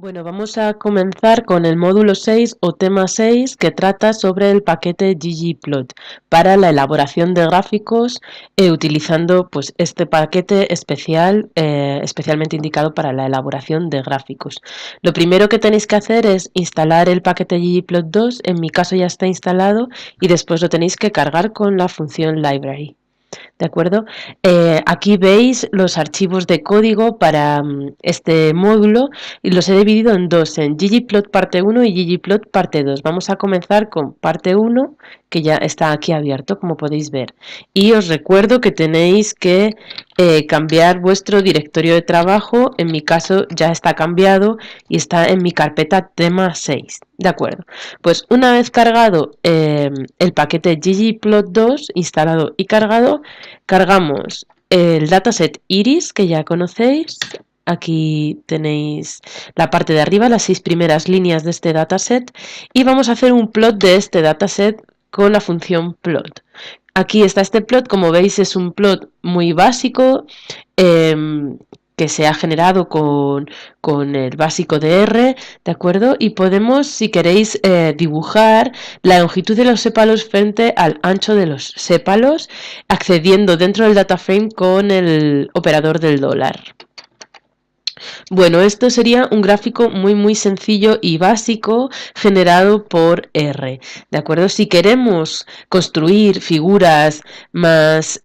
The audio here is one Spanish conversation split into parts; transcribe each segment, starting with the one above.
Bueno, vamos a comenzar con el módulo 6 o tema 6 que trata sobre el paquete ggplot para la elaboración de gráficos utilizando pues, este paquete especialmente indicado para la elaboración de gráficos. Lo primero que tenéis que hacer es instalar el paquete ggplot2, en mi caso ya está instalado, y después lo tenéis que cargar con la función library. ¿De acuerdo? Aquí veis los archivos de código para este módulo y los he dividido en dos, en ggplot parte 1 y ggplot parte 2. Vamos a comenzar con parte 1, que ya está aquí abierto, como podéis ver. Y os recuerdo que tenéis que cambiar vuestro directorio de trabajo. En mi caso ya está cambiado y está en mi carpeta tema 6. De acuerdo. Pues una vez cargado el paquete ggplot2 instalado y cargado, cargamos el dataset iris, que ya conocéis. Aquí tenéis la parte de arriba, las 6 primeras líneas de este dataset, y vamos a hacer un plot de este dataset con la función plot. Aquí está este plot, como veis es un plot muy básico que se ha generado con el básico de R, ¿de acuerdo? Y podemos, si queréis, dibujar la longitud de los sépalos frente al ancho de los sépalos, accediendo dentro del dataframe con el operador del dólar. Bueno, esto sería un gráfico muy sencillo y básico generado por R, ¿de acuerdo? Si queremos construir figuras más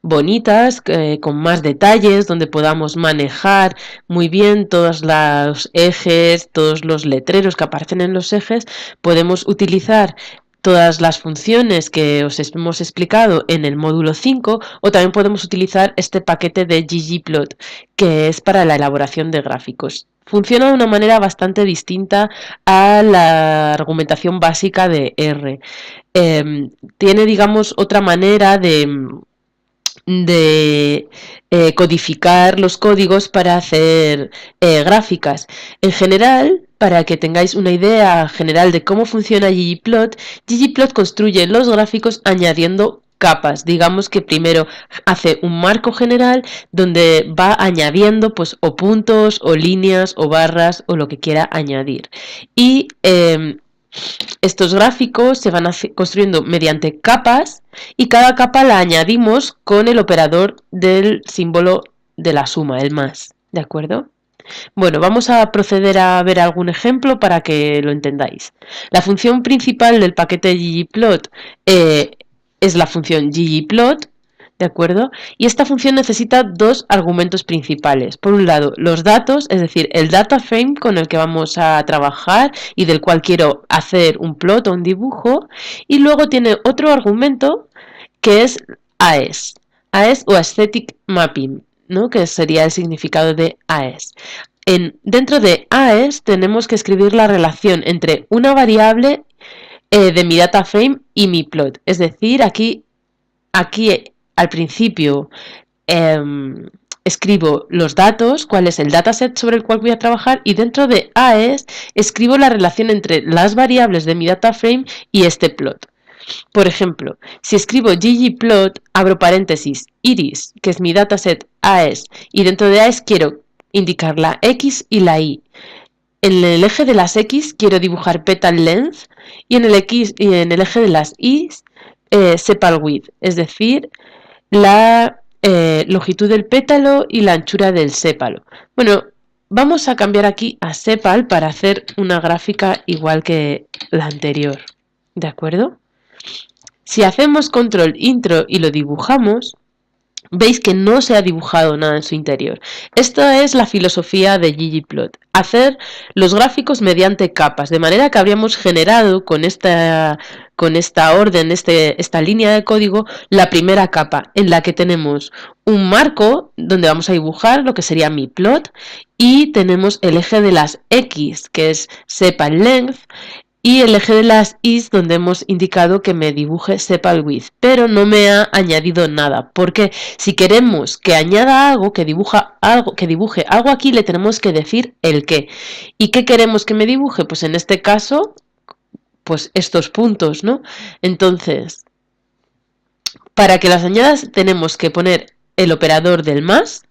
bonitas, con más detalles, donde podamos manejar muy bien todos los ejes, todos los letreros que aparecen en los ejes, podemos utilizar todas las funciones que os hemos explicado en el módulo 5, o también podemos utilizar este paquete de ggplot, que es para la elaboración de gráficos. Funciona de una manera bastante distinta a la argumentación básica de R. Tiene, digamos, otra manera de codificar los códigos para hacer gráficas. En general, para que tengáis una idea general de cómo funciona ggplot, ggplot construye los gráficos añadiendo capas. Digamos que primero hace un marco general donde va añadiendo pues o puntos o líneas o barras o lo que quiera añadir. Y estos gráficos se van construyendo mediante capas y cada capa la añadimos con el operador del símbolo de la suma, el más, ¿de acuerdo? Bueno, vamos a proceder a ver algún ejemplo para que lo entendáis. La función principal del paquete ggplot es la función ggplot, ¿de acuerdo? Y esta función necesita dos argumentos principales. Por un lado, los datos, es decir, el data frame con el que vamos a trabajar y del cual quiero hacer un plot o un dibujo. Y luego tiene otro argumento que es AES, AES o Aesthetic Mapping, ¿no? Que sería el significado de AES. Dentro de AES tenemos que escribir la relación entre una variable de mi data frame y mi plot. Es decir, aquí al principio escribo los datos, cuál es el dataset sobre el cual voy a trabajar, y dentro de AES escribo la relación entre las variables de mi data frame y este plot. Por ejemplo, si escribo ggplot, abro paréntesis, iris, que es mi dataset AES, y dentro de AES quiero indicar la X y la Y. En el eje de las X quiero dibujar petal length y en el eje de las Y sepal width, es decir, la longitud del pétalo y la anchura del sépalo. Bueno, vamos a cambiar aquí a sepal para hacer una gráfica igual que la anterior, ¿de acuerdo? Si hacemos control intro y lo dibujamos, veis que no se ha dibujado nada en su interior. Esta es la filosofía de ggplot, hacer los gráficos mediante capas, de manera que habríamos generado con esta orden, esta línea de código, la primera capa, en la que tenemos un marco donde vamos a dibujar lo que sería mi plot, y tenemos el eje de las X, que es sepal length, y el eje de las Is donde hemos indicado que me dibuje sepal width, pero no me ha añadido nada, porque si queremos que añada algo, que dibuje algo aquí, le tenemos que decir el qué. ¿Y qué queremos que me dibuje? Pues en este caso, pues estos puntos, ¿no? Entonces, para que las añadas tenemos que poner el operador del más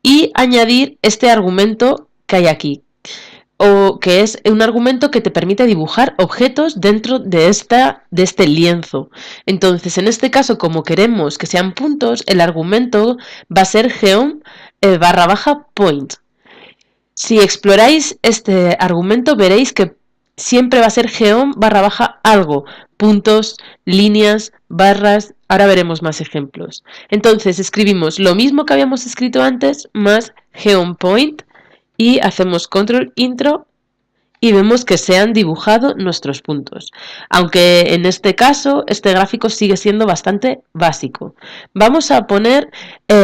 y añadir este argumento que hay aquí, o que es un argumento que te permite dibujar objetos dentro de este lienzo. Entonces, en este caso, como queremos que sean puntos, el argumento va a ser geom_point. Si exploráis este argumento, veréis que siempre va a ser geom_algo, puntos, líneas, barras. Ahora veremos más ejemplos. Entonces, escribimos lo mismo que habíamos escrito antes, más geom_point, y hacemos control intro y vemos que se han dibujado nuestros puntos. Aunque en este caso este gráfico sigue siendo bastante básico. Vamos a poner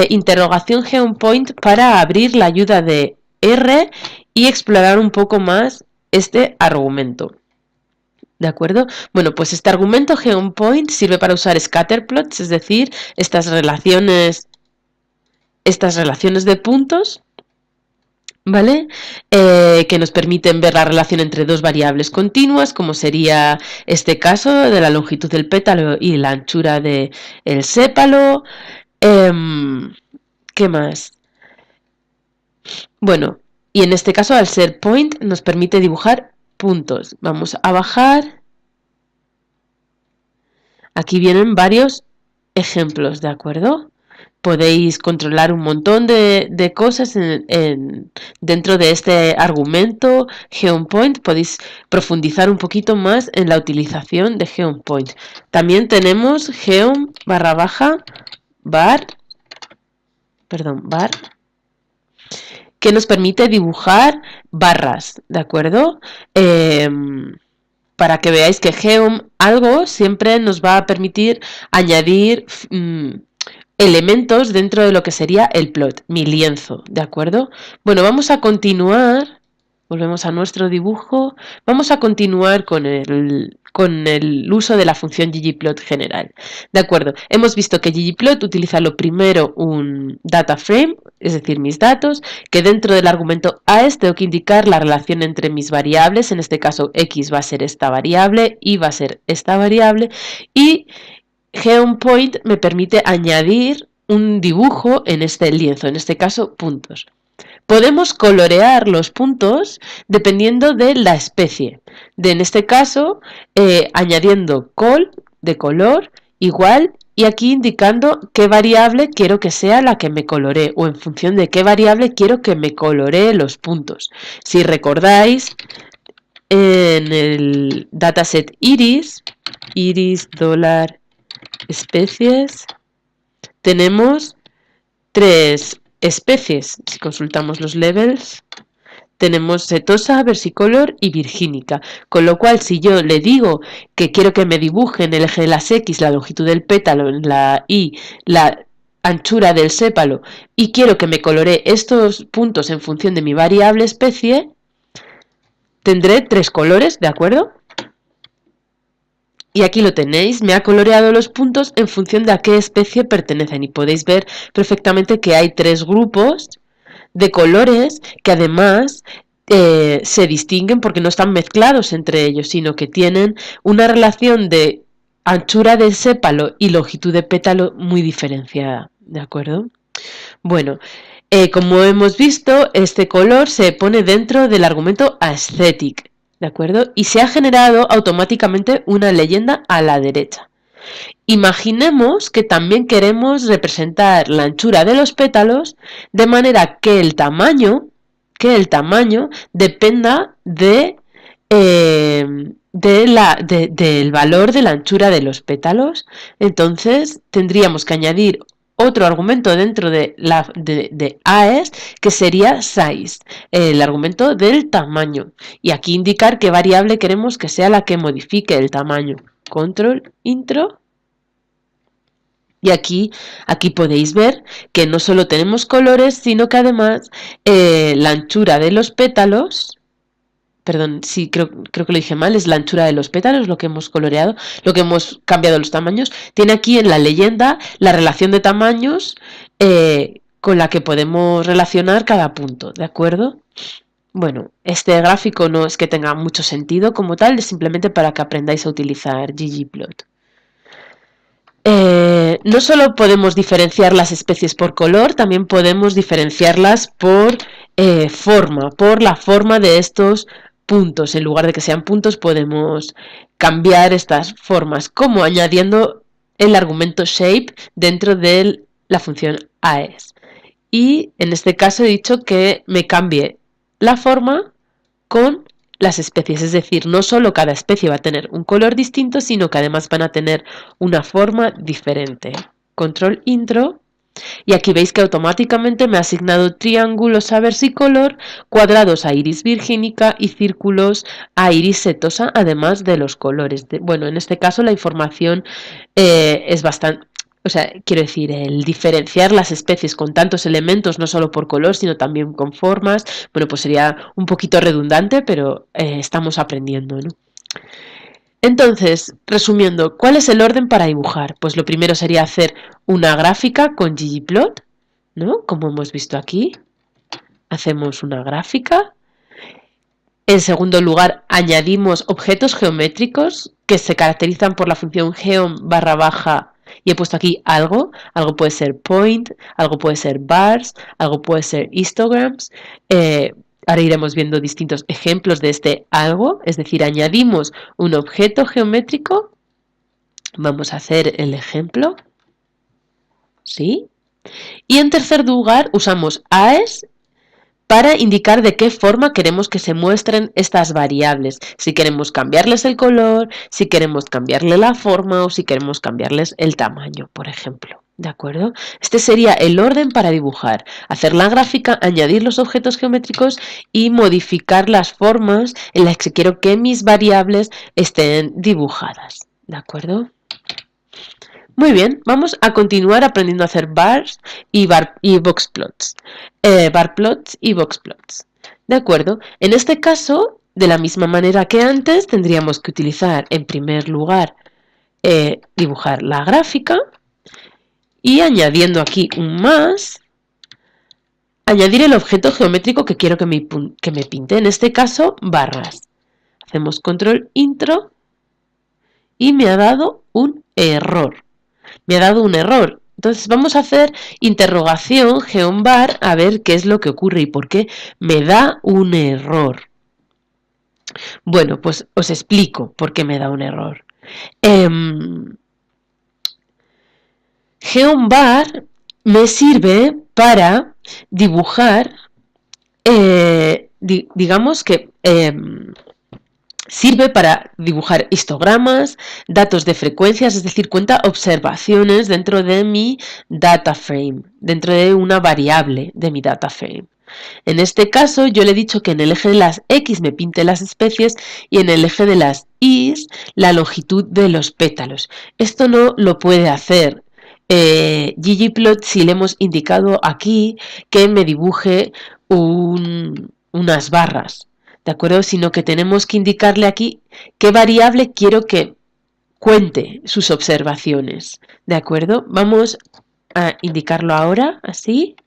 interrogación geom_point para abrir la ayuda de R y explorar un poco más este argumento. ¿De acuerdo? Bueno, pues este argumento geom_point sirve para usar scatterplots, es decir, estas relaciones de puntos, ¿vale? Que nos permiten ver la relación entre dos variables continuas, como sería este caso de la longitud del pétalo y la anchura del sépalo. ¿Qué más? Bueno, y en este caso, al ser point, nos permite dibujar puntos. Vamos a bajar. Aquí vienen varios ejemplos, ¿de acuerdo? Podéis controlar un montón de cosas dentro de este argumento geom_point. Podéis profundizar un poquito más en la utilización de geom_point. También tenemos geom_var, que nos permite dibujar barras, ¿de acuerdo? Para que veáis que geom_algo siempre nos va a permitir añadir elementos dentro de lo que sería el plot, mi lienzo, ¿de acuerdo? Bueno, vamos a continuar, volvemos a nuestro dibujo, vamos a continuar con el uso de la función ggplot general, ¿de acuerdo? Hemos visto que ggplot utiliza lo primero un data frame, es decir, mis datos, que dentro del argumento AES tengo que indicar la relación entre mis variables, en este caso x va a ser esta variable, y va a ser esta variable, y geom_point me permite añadir un dibujo en este lienzo, en este caso puntos. Podemos colorear los puntos dependiendo de la especie. En este caso, añadiendo col de color igual y aquí indicando qué variable quiero que sea la que me coloree o en función de qué variable quiero que me coloree los puntos. Si recordáis, en el dataset iris $, especies, tenemos 3 especies. Si consultamos los labels, tenemos setosa, versicolor y virgínica, con lo cual si yo le digo que quiero que me dibuje en el eje de las X la longitud del pétalo, en la Y la anchura del sépalo y quiero que me coloree estos puntos en función de mi variable especie, tendré 3 colores, ¿de acuerdo? Y aquí lo tenéis, me ha coloreado los puntos en función de a qué especie pertenecen y podéis ver perfectamente que hay 3 grupos de colores que además se distinguen porque no están mezclados entre ellos, sino que tienen una relación de anchura del sépalo y longitud de pétalo muy diferenciada, ¿de acuerdo? Bueno, como hemos visto, este color se pone dentro del argumento aesthetic, ¿de acuerdo? Y se ha generado automáticamente una leyenda a la derecha. Imaginemos que también queremos representar la anchura de los pétalos de manera que el tamaño dependa del valor de la anchura de los pétalos. Entonces tendríamos que añadir otro argumento dentro de AES que sería size, el argumento del tamaño. Y aquí indicar qué variable queremos que sea la que modifique el tamaño. Control, intro. Y aquí podéis ver que no solo tenemos colores, sino que además la anchura de los pétalos, perdón, sí, creo que lo dije mal, es la anchura de los pétalos lo que hemos coloreado, lo que hemos cambiado los tamaños. Tiene aquí en la leyenda la relación de tamaños con la que podemos relacionar cada punto, ¿de acuerdo? Bueno, este gráfico no es que tenga mucho sentido como tal, es simplemente para que aprendáis a utilizar ggplot. No solo podemos diferenciar las especies por color, también podemos diferenciarlas por forma, por la forma de estos puntos. En lugar de que sean puntos, podemos cambiar estas formas, como añadiendo el argumento shape dentro de la función AES. Y en este caso he dicho que me cambie la forma con las especies, es decir, no solo cada especie va a tener un color distinto, sino que además van a tener una forma diferente. Control intro. Y aquí veis que automáticamente me ha asignado triángulos a versicolor, cuadrados a iris virgínica y círculos a iris setosa, además de los colores. Bueno, en este caso la información es bastante... O sea, quiero decir, el diferenciar las especies con tantos elementos, no solo por color, sino también con formas, bueno, pues sería un poquito redundante, pero estamos aprendiendo, ¿no? Entonces, resumiendo, ¿cuál es el orden para dibujar? Pues lo primero sería hacer una gráfica con ggplot, ¿no? Como hemos visto aquí. Hacemos una gráfica. En segundo lugar, añadimos objetos geométricos que se caracterizan por la función geom barra baja, y he puesto aquí algo. Algo puede ser point, algo puede ser bars, algo puede ser histograms. Ahora iremos viendo distintos ejemplos de este algo, es decir, añadimos un objeto geométrico. Vamos a hacer el ejemplo. ¿Sí? Y en tercer lugar, usamos AES para indicar de qué forma queremos que se muestren estas variables. Si queremos cambiarles el color, si queremos cambiarle la forma o si queremos cambiarles el tamaño, por ejemplo. ¿De acuerdo? Este sería el orden para dibujar. Hacer la gráfica, añadir los objetos geométricos y modificar las formas en las que quiero que mis variables estén dibujadas. ¿De acuerdo? Muy bien, vamos a continuar aprendiendo a hacer bars y boxplots. Barplots y boxplots. De acuerdo, en este caso, de la misma manera que antes, tendríamos que utilizar en primer lugar dibujar la gráfica y añadiendo aquí un más, añadir el objeto geométrico que quiero que me pinte, en este caso barras. Hacemos control intro y me ha dado un error. Me ha dado un error. Entonces vamos a hacer interrogación geombar a ver qué es lo que ocurre y por qué me da un error. Bueno, pues os explico por qué me da un error. Geombar me sirve para dibujar, digamos que sirve para dibujar histogramas, datos de frecuencias, es decir, cuenta observaciones dentro de mi data frame, dentro de una variable de mi data frame. En este caso yo le he dicho que en el eje de las X me pinte las especies y en el eje de las Y la longitud de los pétalos. Esto no lo puede hacer ggplot si le hemos indicado aquí que me dibuje unas barras. ¿De acuerdo? Sino que tenemos que indicarle aquí qué variable quiero que cuente sus observaciones. ¿De acuerdo? Vamos a indicarlo ahora, así.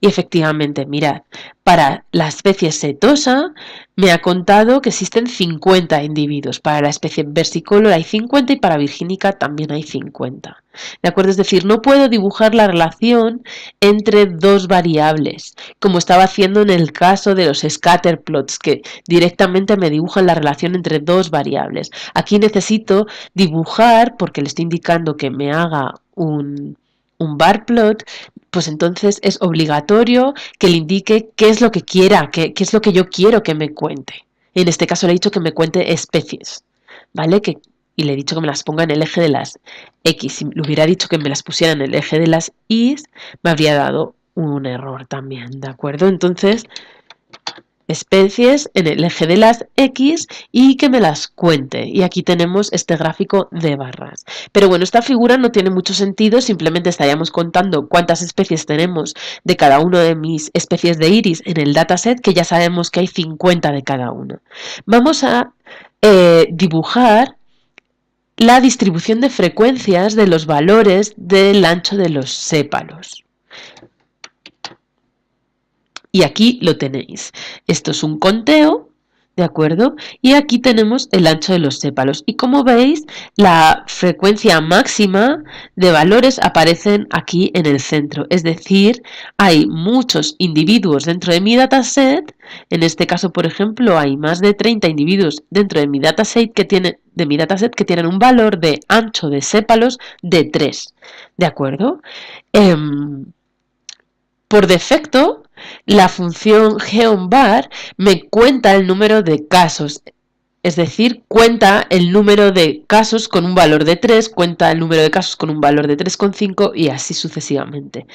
Y efectivamente, mirad, para la especie setosa me ha contado que existen 50 individuos. Para la especie versicolor hay 50 y para virgínica también hay 50. ¿De acuerdo? Es decir, no puedo dibujar la relación entre dos variables, como estaba haciendo en el caso de los scatter plots, que directamente me dibujan la relación entre dos variables. Aquí necesito dibujar, porque le estoy indicando que me haga un bar plot, pues entonces es obligatorio que le indique qué es lo que quiera, qué es lo que yo quiero que me cuente. En este caso le he dicho que me cuente especies, ¿vale? Y le he dicho que me las ponga en el eje de las X. Si le hubiera dicho que me las pusiera en el eje de las Y, me habría dado un error también, ¿de acuerdo? Entonces, especies en el eje de las X y que me las cuente. Y aquí tenemos este gráfico de barras. Pero bueno, esta figura no tiene mucho sentido, simplemente estaríamos contando cuántas especies tenemos de cada una de mis especies de iris en el dataset, que ya sabemos que hay 50 de cada una. Vamos a dibujar la distribución de frecuencias de los valores del ancho de los sépalos. Y aquí lo tenéis. Esto es un conteo ¿De acuerdo? Y aquí tenemos el ancho de los sépalos. Y como veis, la frecuencia máxima de valores aparecen aquí en el centro. Es decir, hay muchos individuos dentro de mi dataset. En este caso, por ejemplo, hay más de 30 individuos dentro de mi dataset que tienen un valor de ancho de sépalos de 3. ¿De acuerdo? Por defecto, la función geonvar me cuenta el número de casos, es decir, cuenta el número de casos con un valor de 3, cuenta el número de casos con un valor de 3,5 y así sucesivamente.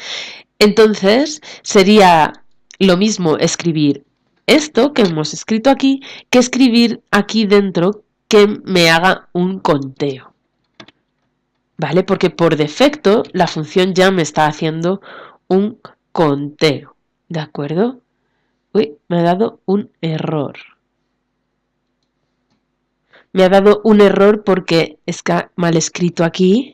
Entonces, sería lo mismo escribir esto que hemos escrito aquí que escribir aquí dentro que me haga un conteo. ¿Vale? Porque por defecto la función ya me está haciendo un conteo. ¿De acuerdo? Uy, me ha dado un error. Me ha dado un error porque está mal escrito aquí.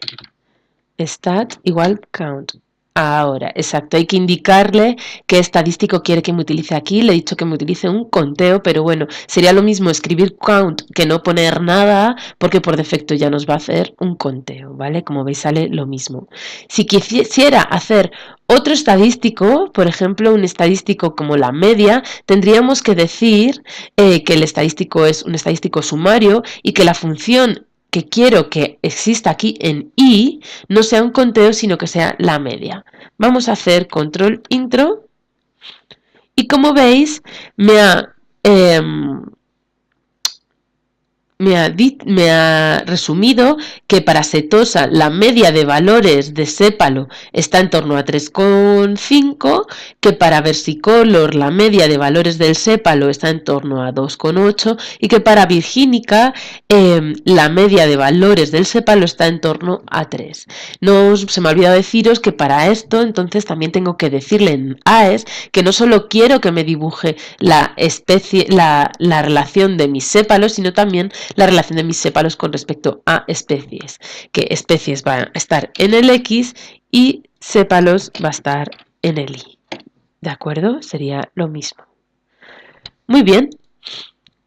Stat igual count. Ahora, exacto, hay que indicarle qué estadístico quiere que me utilice aquí. Le he dicho que me utilice un conteo, pero bueno, sería lo mismo escribir count que no poner nada, porque por defecto ya nos va a hacer un conteo, ¿vale? Como veis sale lo mismo. Si quisiera hacer otro estadístico, por ejemplo, un estadístico como la media, tendríamos que decir que el estadístico es un estadístico sumario y que la función que quiero que exista aquí en i no sea un conteo, sino que sea la media. Vamos a hacer control intro y como veis me ha resumido que para setosa la media de valores de sépalo está en torno a 3,5, que para versicolor la media de valores del sépalo está en torno a 2,8 y que para virgínica la media de valores del sépalo está en torno a 3. Se me ha olvidado deciros que para esto entonces también tengo que decirle en AES que no solo quiero que me dibuje la relación de mis sépalos, sino también la relación de mis sépalos con respecto a especies, que especies va a estar en el X y sépalos va a estar en el Y. ¿De acuerdo? Sería lo mismo. Muy bien.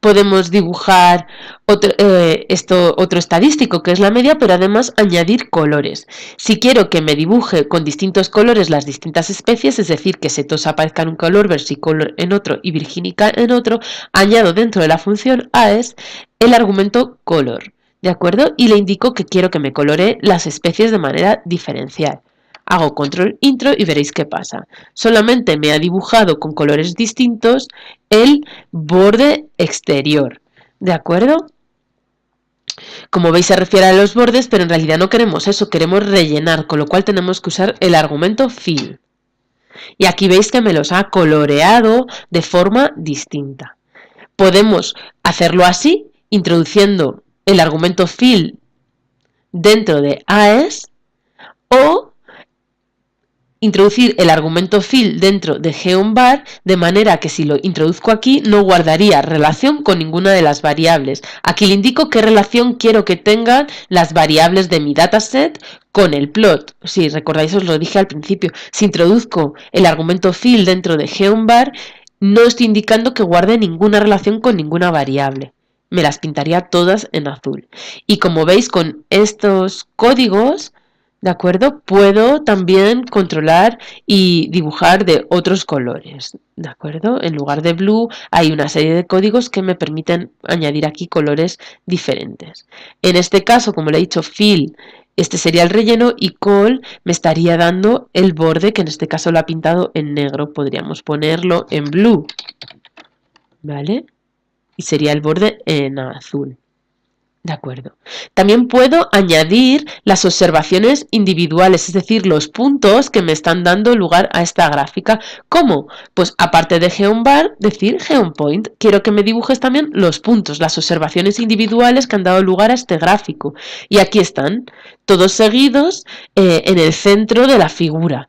Podemos dibujar otro estadístico que es la media, pero además añadir colores. Si quiero que me dibuje con distintos colores las distintas especies, es decir, que setosa aparezca en un color, versicolor en otro y virgínica en otro, añado dentro de la función AES el argumento color, ¿de acuerdo? Y le indico que quiero que me coloree las especies de manera diferencial. Hago control intro y veréis qué pasa. Solamente me ha dibujado con colores distintos el borde exterior. ¿De acuerdo? Como veis se refiere a los bordes, pero en realidad no queremos eso, queremos rellenar, con lo cual tenemos que usar el argumento fill. Y aquí veis que me los ha coloreado de forma distinta. Podemos hacerlo así, introduciendo el argumento fill dentro de AES o introducir el argumento fill dentro de geonvar de manera que si lo introduzco aquí no guardaría relación con ninguna de las variables. Aquí le indico qué relación quiero que tengan las variables de mi dataset con el plot. Si recordáis os lo dije al principio, si introduzco el argumento fill dentro de geonvar no estoy indicando que guarde ninguna relación con ninguna variable. Me las pintaría todas en azul. Y como veis con estos códigos, ¿de acuerdo? Puedo también controlar y dibujar de otros colores, ¿de acuerdo? En lugar de blue hay una serie de códigos que me permiten añadir aquí colores diferentes. En este caso, como le he dicho, fill, este sería el relleno y col me estaría dando el borde, que en este caso lo ha pintado en negro. Podríamos ponerlo en blue, ¿vale? Y sería el borde en azul. De acuerdo. También puedo añadir las observaciones individuales, es decir, los puntos que me están dando lugar a esta gráfica. ¿Cómo? Pues aparte de geonvar, decir geonpoint. Quiero que me dibujes también los puntos, las observaciones individuales que han dado lugar a este gráfico. Y aquí están, todos seguidos en el centro de la figura.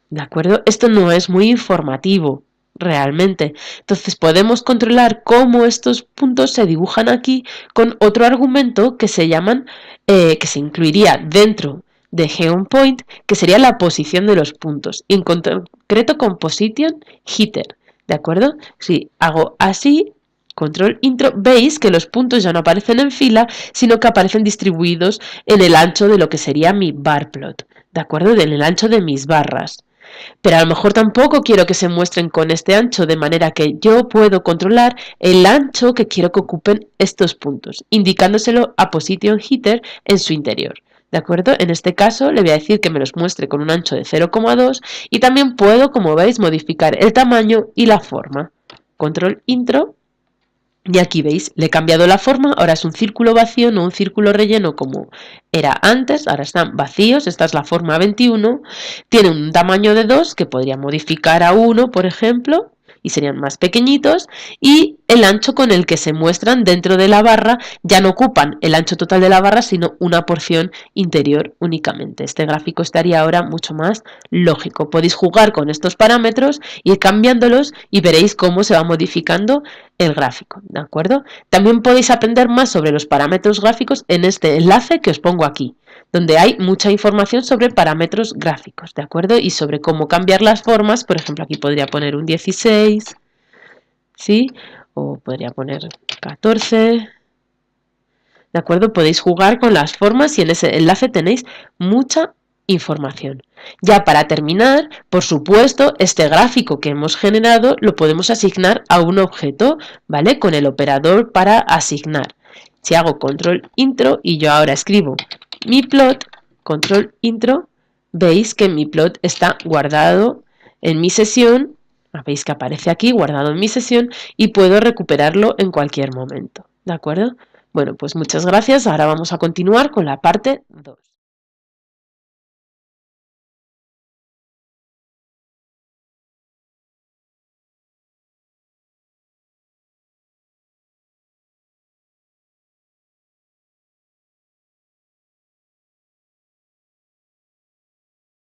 ¿De acuerdo? Esto no es muy informativo. Realmente. Entonces podemos controlar cómo estos puntos se dibujan aquí con otro argumento que se llaman, que se incluiría dentro de geonpoint, que sería la posición de los puntos. En concreto con position hitter. ¿De acuerdo? Si hago así, Control intro, veis que los puntos ya no aparecen en fila, sino que aparecen distribuidos en el ancho de lo que sería mi bar plot, ¿de acuerdo? En el ancho de mis barras. Pero a lo mejor tampoco quiero que se muestren con este ancho, de manera que yo puedo controlar el ancho que quiero que ocupen estos puntos, indicándoselo a Position Header en su interior. ¿De acuerdo? En este caso le voy a decir que me los muestre con un ancho de 0,2 y también puedo, como veis, modificar el tamaño y la forma. Control intro. Y aquí veis, le he cambiado la forma, ahora es un círculo vacío, no un círculo relleno como era antes, ahora están vacíos, esta es la forma 21, tiene un tamaño de 2 que podría modificar a 1, por ejemplo, y serían más pequeñitos, y el ancho con el que se muestran dentro de la barra ya no ocupan el ancho total de la barra, sino una porción interior únicamente. Este gráfico estaría ahora mucho más lógico. Podéis jugar con estos parámetros, ir cambiándolos y veréis cómo se va modificando el gráfico, ¿de acuerdo? También podéis aprender más sobre los parámetros gráficos en este enlace que os pongo aquí, donde hay mucha información sobre parámetros gráficos, ¿de acuerdo? Y sobre cómo cambiar las formas, por ejemplo, aquí podría poner un 16, ¿sí? O podría poner 14, ¿de acuerdo? Podéis jugar con las formas y en ese enlace tenéis mucha información. Ya para terminar, por supuesto, este gráfico que hemos generado lo podemos asignar a un objeto, ¿vale? Con el operador para asignar. Si hago control intro y yo ahora escribo mi plot, control intro, veis que mi plot está guardado en mi sesión, veis que aparece aquí guardado en mi sesión y puedo recuperarlo en cualquier momento, ¿de acuerdo? Bueno, pues muchas gracias. Ahora vamos a continuar con la parte 2.